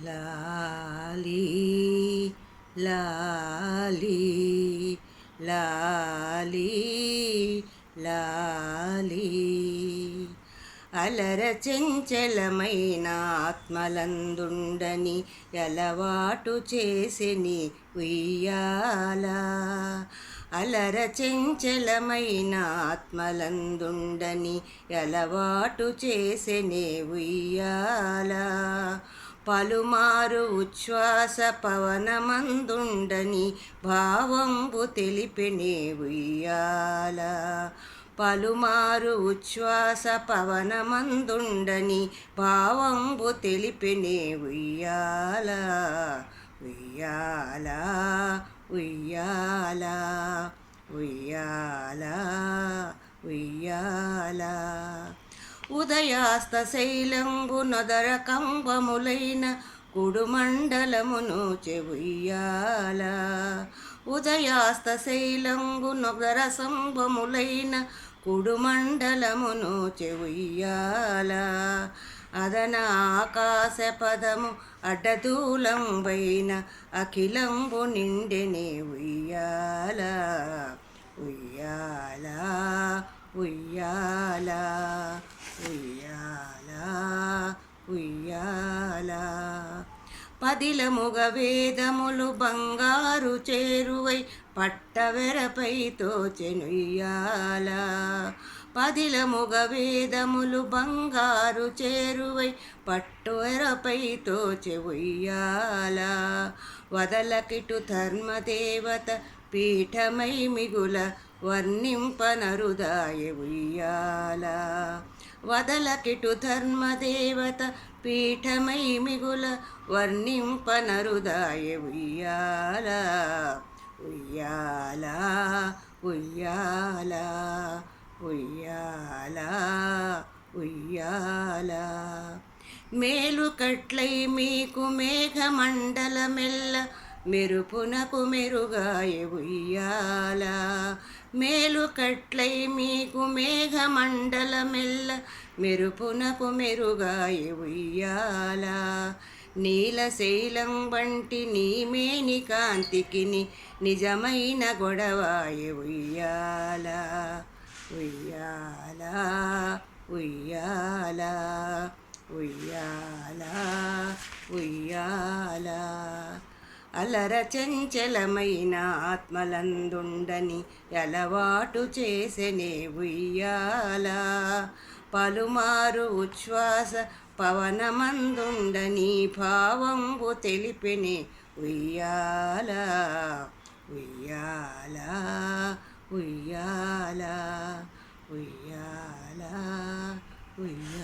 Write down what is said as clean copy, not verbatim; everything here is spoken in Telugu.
లాలీ లాలీ లాలీ లాలీ అలర చెంచలమైన ఆత్మలందుండని ఎలవాటు చేసిని ఉయ్యాల అలర చెంచలమైన ఆత్మలందుండని ఎలవాటు చేసినే ఉయ్యాల పలుమారు ఉచ్ఛ్వాస పవనమందుండని భావంబు తెలిపినే ఉయ్యాల పలుమారు ఉచ్ఛ్వాస పవనమందుండని భావంబు తెలిపినే ఉయ్యాల ఉయ్యాల ఉయ్యాల ఉయ్యాల ఉయ్యాల ఉదయాస్త శైలంబు నొదర కంబములైన కుడుమండలమును చెవుయ్యాల ఉదయాస్త శైలంబు నొదర సంభములైన కుడుమండలమును చెవుయ్యాల అదన ఆకాశ పదము అడ్డదూలంబైన అఖిలంబు నిండెనే ఉయ్యాల ఉయ్యాల ఉయ్యాల ఉయ్యాల ఉయ్యాల పదిలముగ వేదములు బంగారు చేరువై పట్టవెరపై తోచెనుయ్యాల పదిలముగ వేదములు బంగారు చేరువై పట్టువెరపై తోచె ఉయ్యాల వదలకిటు ధర్మదేవత పీఠమై మిగుల వర్ణింపనరుదాయ ఉయ్యాల వదలకిటు ధర్మదేవత పీఠమై మిగుల వర్ణింపనరుదాయ ఉయ్యాల ఉయ్యాల ఉయ్యాల ఉయ్యాల ఉయ్యాల మేలు కట్లై మీకు మేఘమండలమెల్ల మెరుపునకు మెరుగాయ ఉయ్యాల మేలు కట్లై మీకు మేఘమండలమెల్ల మెరుపునకు మెరుగాయ ఉయ్యాల నీలశైలం వంటి నీమేని కాంతికి నిజమైన గొడవాయ ఉయ్యాల ఉయ్యాల ఉయ్యాల ఉయ్యాల ఉయ్యాల అలర చంచలమైన ఆత్మలందుండని ఎలవాటు చేసెనే ఉయ్యాల పలుమారు ఉచ్ఛ్వాస పవనమందుండని భావంబు తెలిపినే ఉయ్యాల ఉయ్యాల ఉయ్యాల ఉయ్యాల ఉయ్యాల.